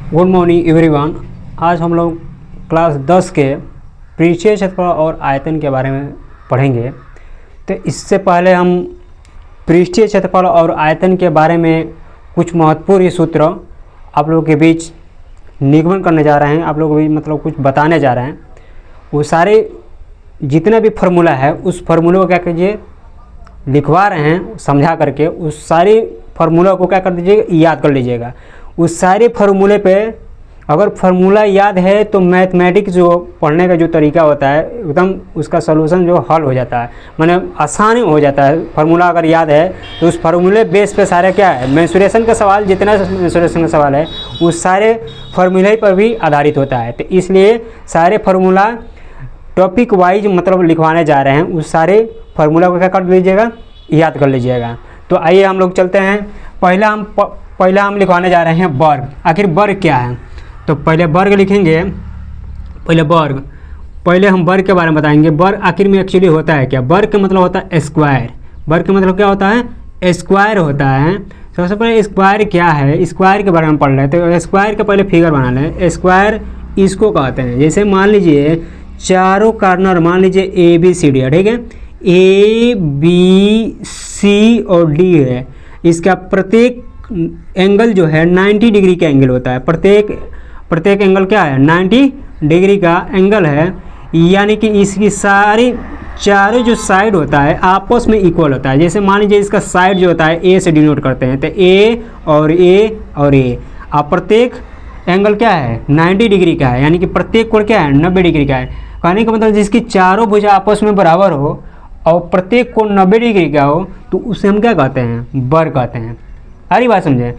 Good morning everyone. आज हम लोग क्लास 10 के पृष्ठीय क्षेत्रफल और आयतन के बारे में पढ़ेंगे। तो इससे पहले हम पृष्ठीय क्षेत्रफल और आयतन के बारे में कुछ महत्वपूर्ण सूत्र आप लोगों के बीच निगमन करने जा रहे हैं, आप लोगों को भी मतलब कुछ बताने जा रहे हैं। वो सारे जितना भी फार्मूला है उस फार्मूले को क्या कीजिए, लिखवा रहे हैं समझा करके, उस सारे फार्मूला को क्या कर दीजिएगा, याद कर लीजिएगा। उस सारे फार्मूले पे अगर फार्मूला याद है तो मैथमेटिक्स जो पढ़ने का जो तरीका होता है एकदम उसका सलूशन जो हल हो जाता है, माने आसान हो जाता है। फार्मूला अगर याद है तो उस फार्मूले बेस पे सारे क्या है, मेंसुरेशन का सवाल, जितना मेंसुरेशन का सवाल है उस सारे फार्मूले पर भी आधारित होता है। तो इसलिए सारे फार्मूला टॉपिक वाइज मतलब लिखवाने जा रहे हैं, उस सारे फार्मूला को क्या कर लीजिएगा, याद कर लीजिएगा। तो आइए हम लोग चलते हैं। पहला हम लिखवाने जा रहे हैं वर्ग। आखिर वर्ग क्या है, तो पहले वर्ग लिखेंगे। पहले हम वर्ग के बारे में बताएंगे। वर्ग आखिर में एक्चुअली होता है क्या, वर्ग का मतलब होता है स्क्वायर। वर्ग का मतलब क्या होता है, स्क्वायर होता है। सबसे पहले स्क्वायर क्या है, स्क्वायर के बारे में पढ़ रहे हैं। तो स्क्वायर का पहले फिगर बना लें। स्क्वायर इसको कहते हैं, जैसे मान लीजिए चारों कॉर्नर मान लीजिए ए बी सी डी है, ठीक है, ए बी सी और डी है। इसका प्रत्येक एंगल जो है 90 डिग्री का एंगल होता है। प्रत्येक एंगल क्या है, 90 डिग्री का एंगल है। यानी कि इसकी सारी चारों जो साइड होता है आपस में इक्वल होता है। जैसे मान लीजिए इसका साइड जो होता है ए से डिनोट करते हैं, तो ए और ए और ए। अब प्रत्येक एंगल क्या है, 90 डिग्री का है, यानी कि प्रत्येक कोण क्या है, 90 डिग्री का है। कहने का मतलब जिसकी चारों भुजा आपस में बराबर हो और प्रत्येक कोण 90 डिग्री का हो तो उसे हम क्या कहते हैं, वर्ग कहते हैं। सारी बात समझे।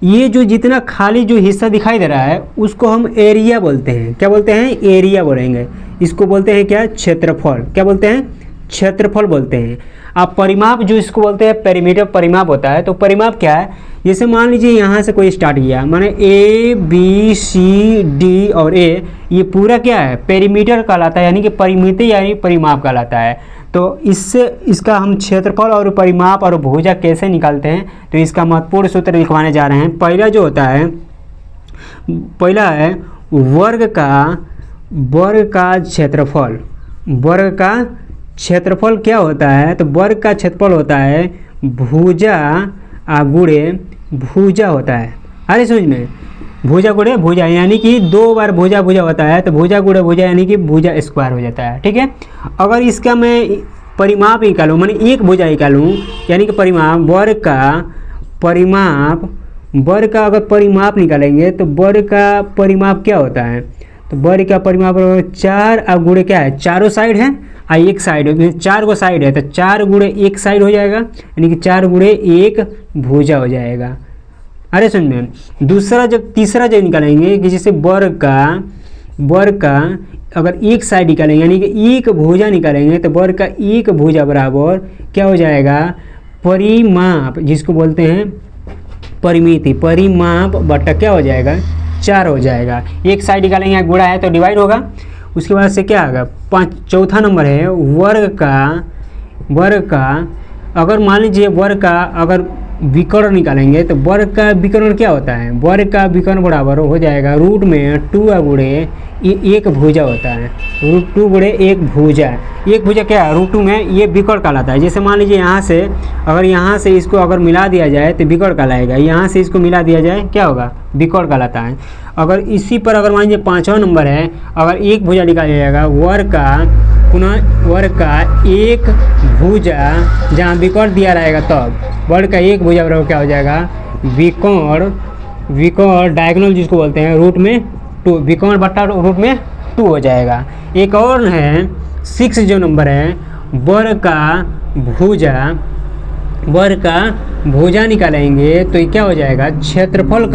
ये जो जितना खाली जो हिस्सा दिखाई दे रहा है उसको हम एरिया बोलते हैं। क्या बोलते हैं, एरिया बोलेंगे। इसको बोलते हैं क्या, क्षेत्रफल। क्या बोलते हैं, क्षेत्रफल बोलते हैं। आप परिमाप जो इसको बोलते हैं पेरीमीटर परिमाप होता है। तो परिमाप क्या है, जैसे मान लीजिए यहाँ से कोई स्टार्ट किया, माने ए बी सी डी और ए, ये पूरा क्या है, पेरीमीटर कहलाता है, यानी कि परिमिति यानी परिमाप कहलाता है। तो इससे इसका हम क्षेत्रफल और परिमाप और भुजा कैसे निकालते हैं, तो इसका महत्वपूर्ण सूत्र लिखवाने जा रहे हैं। पहला जो होता है, पहला है वर्ग का क्षेत्रफल। वर्ग का क्षेत्रफल क्या होता है, तो वर्ग का क्षेत्रफल होता है भुजा गुणे भुजा होता है। अरे समझ में, भुजा गुणे भुजा, यानी कि दो बार भुजा होता है, तो भुजा गुणे भुजा यानी कि भुजा स्क्वायर हो जाता है। ठीक है, अगर इसका मैं परिमाप निकालूँ, माने एक भुजा निकालूँ, यानी कि परिमाप, वर्ग का अगर परिमाप निकालेंगे तो वर्ग का परिमाप क्या होता है, तो वर्ग का परिमाप 4 गुणे क्या है, चारों साइड है और एक साइड, 4 को साइड है तो 4 गुणे एक साइड हो जाएगा, यानी कि 4 गुणे एक भुजा हो जाएगा। अरे समझ में। तीसरा जब निकालेंगे कि जैसे वर्ग का अगर एक साइड निकालेंगे, यानी कि एक भुजा निकालेंगे, तो वर्ग का एक भुजा बराबर क्या हो जाएगा, परिमाप, जिसको बोलते हैं परिमिति, परिमाप बटा क्या हो जाएगा, 4 हो जाएगा। एक साइड निकालेंगे, गुणा है तो डिवाइड होगा। उसके बाद से क्या होगा, चौथा नंबर है वर्ग का अगर मान लीजिए वर्ग का अगर विकर्ण निकालेंगे, तो वर्ग का विकर्ण क्या होता है, वर्ग का विकर्ण बराबर हो जाएगा रूट में 2 गुणे एक भुजा होता है, रूट 2 गुणे एक भुजा। एक भुजा क्या है, रूट 2 में ये विकर्ण कहलाता है। जैसे मान लीजिए यहाँ से इसको अगर मिला दिया जाए तो विकर्ण कहलाएगा, यहाँ से इसको मिला दिया जाए क्या होगा, विकर्ण कहलाता है। अगर इसी पर अगर मान लीजिए 5वां नंबर है, अगर एक भुजा निकाला जाएगा, वर्ग का एक भुजा जहाँ विकर्ण दिया रहेगा तब वर्ग का एक भुजा बराबर क्या हो जाएगा, विकर्ण डायगोनल जिसको बोलते हैं रूट में 2, विकर्ण बट्टा रूट में 2 हो जाएगा। एक और है 6 जो नंबर है, वर्ग का भुजा निकालेंगे तो ये क्या हो जाएगा, क्षेत्रफल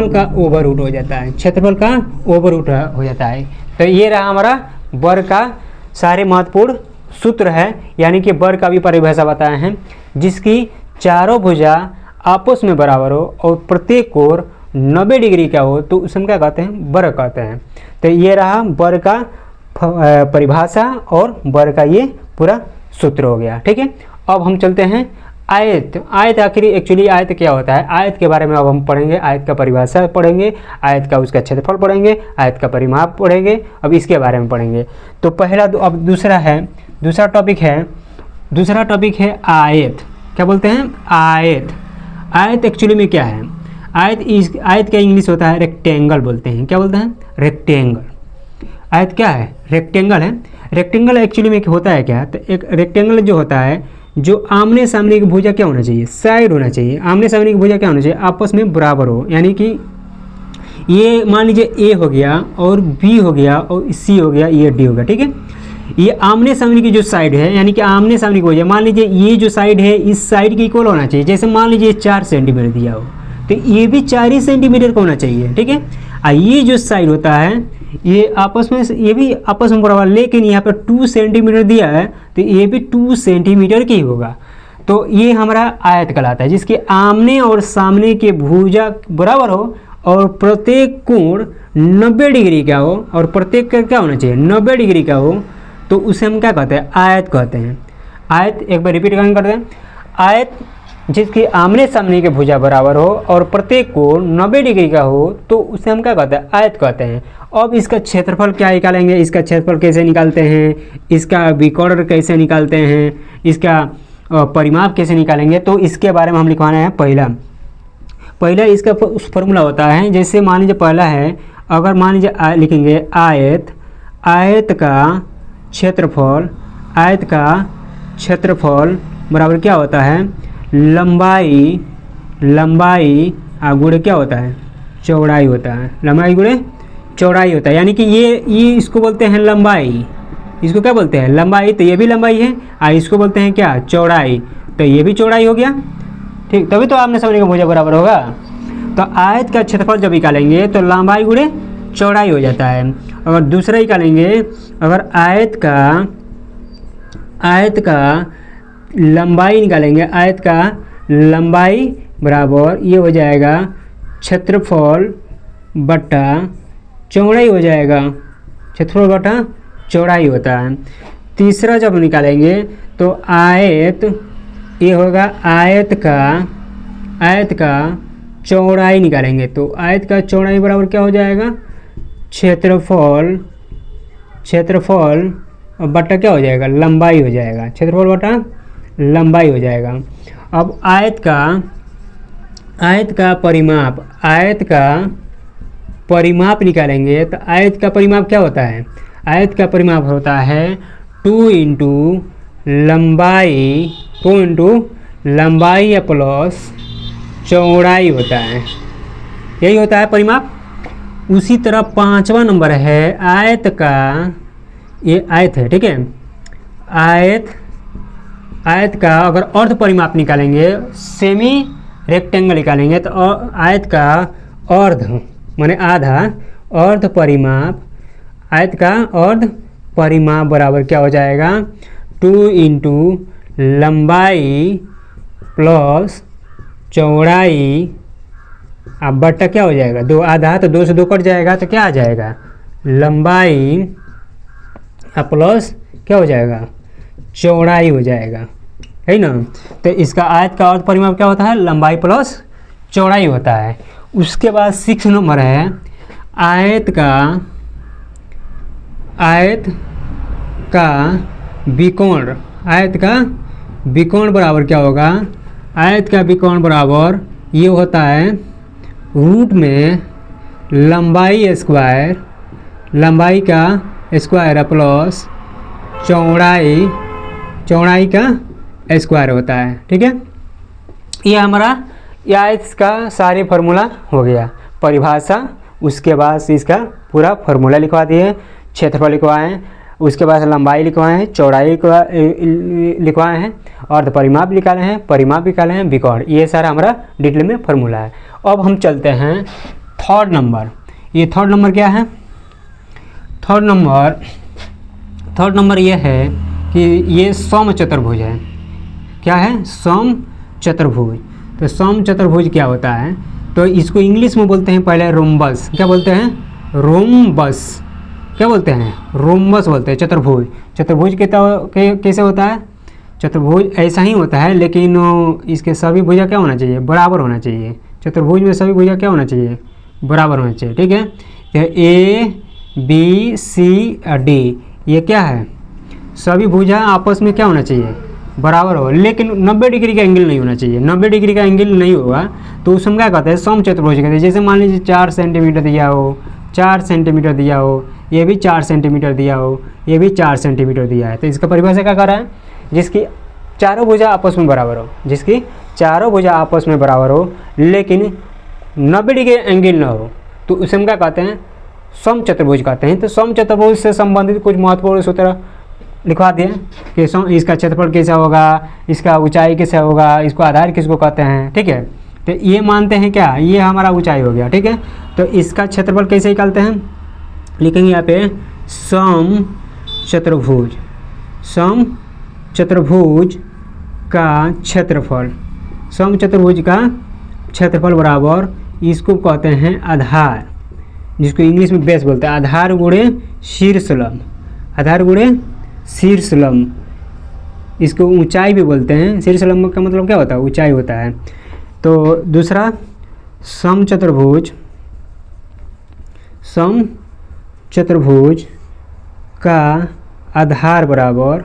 का ओवर रूट हो जाता है, क्षेत्रफल का ओवर रूट हो जाता है। तो ये रहा हमारा वर्ग का सारे महत्वपूर्ण सूत्र है, यानी कि वर्ग का भी परिभाषा बताए हैं, जिसकी चारों भुजा आपस में बराबर हो और प्रत्येक कोण 90 डिग्री का हो तो उसे हम क्या कहते हैं, वर्ग कहते हैं। तो ये रहा वर्ग का परिभाषा और वर्ग का ये पूरा सूत्र हो गया। ठीक है, अब हम चलते हैं आयत, आयत आखिर एक्चुअली आयत क्या होता है, आयत के बारे में अब हम पढ़ेंगे, आयत का परिभाषा पढ़ेंगे, आयत का उसका क्षेत्रफल पढ़ेंगे, आयत का परिमाप पढ़ेंगे, अब इसके बारे में पढ़ेंगे। तो पहला अब दूसरा टॉपिक है आयत। क्या बोलते हैं, आयत। आयत एक्चुअली में क्या है, आयत का इंग्लिश होता है रेक्टेंगल बोलते हैं। क्या बोलते हैं, रेक्टेंगल। आयत क्या है, रेक्टेंगल है। रेक्टेंगल एक्चुअली में होता है क्या, तो एक रेक्टेंगल जो होता है, जो आमने सामने की भुजा क्या होना चाहिए, साइड होना चाहिए। आमने सामने की भुजा क्या होना चाहिए, आपस में बराबर हो। यानी कि ये मान लीजिए ए हो गया और बी हो गया और सी हो गया, ये डी होगा, ठीक है। ये आमने सामने की जो साइड है, यानी कि आमने सामने की भुजा, मान लीजिए ये जो साइड है इस साइड के इक्वल होना चाहिए। जैसे मान लीजिए 4 सेंटीमीटर दिया हो तो ये भी 4 ही सेंटीमीटर का होना चाहिए, ठीक है। और ये जो साइड होता है ये भी आपस में बराबर, लेकिन यहाँ पर 2 सेंटीमीटर दिया है तो ये भी 2 सेंटीमीटर की होगा। तो ये हमारा आयत कहलाता है, जिसके आमने और सामने के भुजा बराबर हो और प्रत्येक कोण 90 डिग्री का हो, और प्रत्येक का क्या होना चाहिए, 90 डिग्री का हो, तो उसे हम क्या कहते हैं, आयत कहते हैं। आयत एक बार रिपीट करते हैं, आयत जिसके आमने सामने के भुजा बराबर हो और प्रत्येक कोण 90 डिग्री का हो, तो उसे हम क्या कहते हैं, आयत कहते हैं। अब इसका क्षेत्रफल क्या निकालेंगे, इसका क्षेत्रफल कैसे निकालते हैं, इसका विकर्ण कैसे निकालते हैं, इसका परिमाप कैसे निकालेंगे, तो इसके बारे में हम लिखवाना है। पहला इसका फॉर्मूला होता है, जैसे मान लीजिए पहला है, अगर मान लीजिए लिखेंगे आयत का क्षेत्रफल बराबर क्या होता है, लंबाई गुणे क्या होता है, चौड़ाई होता है। लंबाई गुणे चौड़ाई होता है, यानी कि ये इसको बोलते हैं लंबाई, इसको क्या बोलते हैं, लंबाई। तो ये भी लंबाई है, और इसको बोलते हैं क्या, चौड़ाई। तो ये भी चौड़ाई हो गया, ठीक। तभी तो आपने सामने का भुजा बराबर होगा। तो आयत का क्षेत्रफल जब निकालेंगे तो लंबाई गुणे चौड़ाई हो जाता है। अगर दूसरा निकालेंगे, अगर आयत का लंबाई निकालेंगे, आयत का लंबाई बराबर ये हो जाएगा क्षेत्रफल बटा चौड़ाई हो जाएगा, क्षेत्रफल बटा चौड़ाई होता है। तीसरा जब निकालेंगे तो आयत ये होगा, आयत का चौड़ाई निकालेंगे, तो आयत का चौड़ाई बराबर क्या हो जाएगा, क्षेत्रफल बटा क्या हो जाएगा, लंबाई हो जाएगा, क्षेत्रफल बटा लंबाई हो जाएगा। अब आयत का परिमाप निकालेंगे, तो आयत का परिमाप क्या होता है, आयत का परिमाप होता है 2 इंटू लंबाई या प्लस चौड़ाई होता है, यही होता है परिमाप। उसी तरह 5वां नंबर है आयत का, ये आयत है, ठीक है। आयत का अगर अर्ध परिमाप निकालेंगे, सेमी रेक्टेंगल निकालेंगे, तो आयत का अर्ध माने आधा, अर्ध परिमाप, आयत का अर्ध परिमाप बराबर क्या हो जाएगा, 2 इंटू लंबाई प्लस चौड़ाई अब बट्टा क्या हो जाएगा, 2 आधा, तो 2 से 2 कट जाएगा, तो क्या आ जाएगा, लंबाई प्लस क्या हो जाएगा, चौड़ाई हो जाएगा, है ना। तो इसका आयत का अर्ध परिमाप क्या होता है, लंबाई प्लस चौड़ाई होता है। उसके बाद 6 नंबर है आयत का विकोण बराबर क्या होगा, आयत का विकोण बराबर ये होता है रूट में लंबाई का स्क्वायर प्लस चौड़ाई का स्क्वायर होता है, ठीक है। ये हमारा आयत का सारे फार्मूला हो गया, परिभाषा। उसके बाद इसका पूरा फार्मूला लिखवा दिए, क्षेत्रफल लिखवाएं, उसके बाद लंबाई लिखवाए हैं, चौड़ाई लिखवाए हैं, अर्ध परिमाप निकाले हैं, परिमाप निकाले हैं, विकोण, ये सारा हमारा डिटेल में फार्मूला है। अब हम चलते हैं थर्ड नंबर। ये थर्ड नंबर क्या है, थर्ड नंबर ये है कि ये समचतुर्भुज है। क्या है, समचतुर्भुज। तो समचतुर्भुज क्या होता है, तो इसको इंग्लिश में बोलते हैं पहले रोम्बस। क्या बोलते हैं, रोम्बस। क्या बोलते हैं, रोम्बस बोलते हैं। चतुर्भुज कैसे होता है, चतुर्भुज ऐसा ही होता है, लेकिन इसके सभी भुजा क्या होना चाहिए, बराबर होना चाहिए। चतुर्भुज में सभी भुजा क्या होना चाहिए, बराबर होना चाहिए। ठीक है, तो ए बी सी डी ये क्या है, सभी भुजा आपस में क्या होना चाहिए, बराबर हो, लेकिन 90 डिग्री का एंगल नहीं होना चाहिए। 90 डिग्री का एंगल नहीं होगा तो उसमें क्या कहते हैं, समचतुर्भुज कहते हैं। जैसे मान लीजिए 4 सेंटीमीटर दिया हो, 4 सेंटीमीटर दिया हो, ये भी 4 सेंटीमीटर दिया हो, ये भी 4 सेंटीमीटर दिया है, तो इसका परिभाषा क्या कर रहा है, जिसकी चारों भुजा आपस में बराबर हो, जिसकी चारों भुजा आपस में बराबर हो लेकिन 90 डिग्री एंगल ना हो, तो उसे हम क्या कहते हैं, समचतुर्भुज कहते हैं। तो समचतुर्भुज से संबंधित कुछ महत्वपूर्ण सूत्र लिखवा दिए कि इसका क्षेत्रफल कैसा होगा, इसका ऊंचाई कैसा होगा, इसको आधार किसको कहते हैं। ठीक है, तो ये मानते हैं क्या, ये हमारा ऊंचाई हो गया। ठीक है, तो इसका क्षेत्रफल कैसे निकालते हैं, लिखेंगे यहाँ पे समचतुर्भुज, समचतुर्भुज का क्षेत्रफल, समचतुर्भुज का क्षेत्रफल बराबर इसको कहते हैं आधार, जिसको इंग्लिश में बेस बोलते हैं, आधार गुणे शीर्ष लंब, आधार गुणे शीर्ष लंब, इसको ऊंचाई भी बोलते हैं। शीर्ष लंब का मतलब क्या होता है, ऊंचाई होता है। तो दूसरा समचतुर्भुज, समचतुर्भुज का आधार बराबर,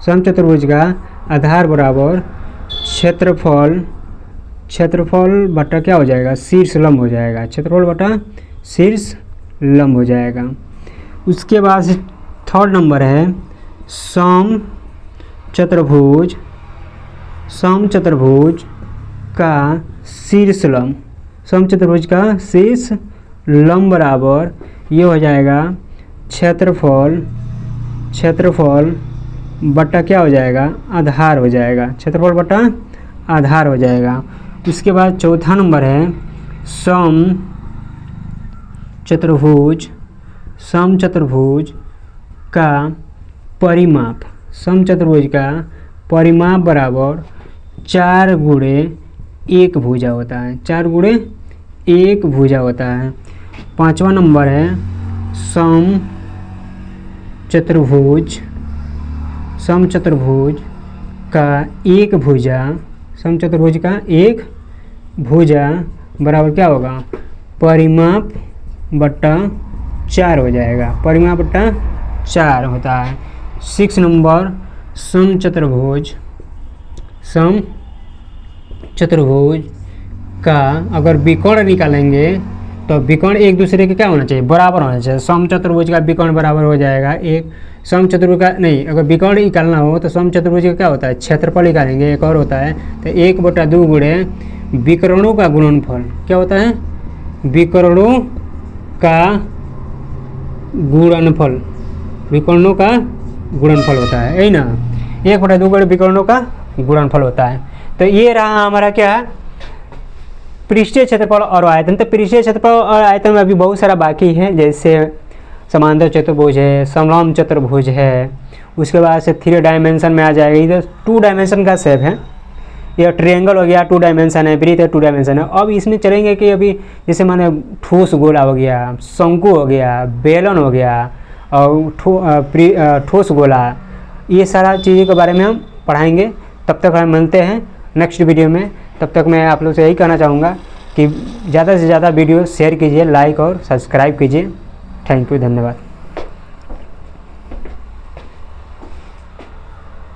समचतुर्भुज का आधार बराबर क्षेत्रफल, क्षेत्रफल बटा क्या हो जाएगा, शीर्ष लंब हो जाएगा, क्षेत्रफल बटा शीर्ष लंब हो जाएगा। उसके बाद थर्ड नंबर है समचतुर्भुज, समचतुर्भुज का शीर्ष लंब, समचतुर्भुज का शीर्ष लंब बराबर ये हो जाएगा क्षेत्रफल, क्षेत्रफल बटा क्या हो जाएगा, आधार हो जाएगा, क्षेत्रफल बटा आधार हो जाएगा। उसके बाद चौथा नंबर है समचतुर्भुज, समचतुर्भुज का परिमाप, समचतुर्भुज का परिमाप बराबर 4 गुणे 1 भुजा होता है, 4 गुणे 1 भुजा होता है। पांचवा नंबर है समचतुर्भुज, समचतुर्भुज का एक भुजा, समचतुर्भुज का एक भुजा बराबर क्या होगा, परिमाप बट्टा 4 हो जाएगा, परिमाप बट्टा 4 होता है। 6 नंबर समचतुर्भुज, समचतुर्भुज का अगर विकर्ण निकालेंगे तो विकर्ण एक दूसरे के क्या होना चाहिए, बराबर होना चाहिए। समचतुर्भुज का विकर्ण बराबर हो जाएगा एक, समचतुर्भुज का नहीं, अगर विकर्ण निकालना हो तो समचतुर्भुज का क्या होता है, क्षेत्रफल निकालेंगे, एक और होता है तो 1/2 गुणे विकर्णों का गुणनफल, क्या होता है, विकर्णों का गुणनफल, विकर्णों का गुणनफल होता है, यही ना, 1/2 गुणे विकर्णों का गुणनफल होता है। तो ये रहा हमारा क्या, पृष्ठीय क्षेत्रफल और आयतन। तो पृष्ठीय क्षेत्रफल और आयतन में अभी बहुत सारा बाकी है, जैसे समांतर चतुर्भुज है, समलंब चतुर्भुज है, उसके बाद से 3 डायमेंशन में आ जाएगा। इधर 2 डायमेंशन का शेप है, यह ट्रायंगल हो गया 2 डायमेंशन है, वृत्त है 2 डायमेंशन है। अब इसमें चलेंगे कि अभी जैसे माने ठोस गोला हो गया, शंकु हो गया, बेलन हो गया और ठोस गोला, ये सारा चीज़ों के बारे में हम पढ़ाएंगे। तब तक हम मिलते हैं नेक्स्ट वीडियो में। तब तक मैं आप लोग से यही कहना चाहूँगा कि ज़्यादा से ज़्यादा वीडियो शेयर कीजिए, लाइक और सब्सक्राइब कीजिए। थैंक यू, धन्यवाद।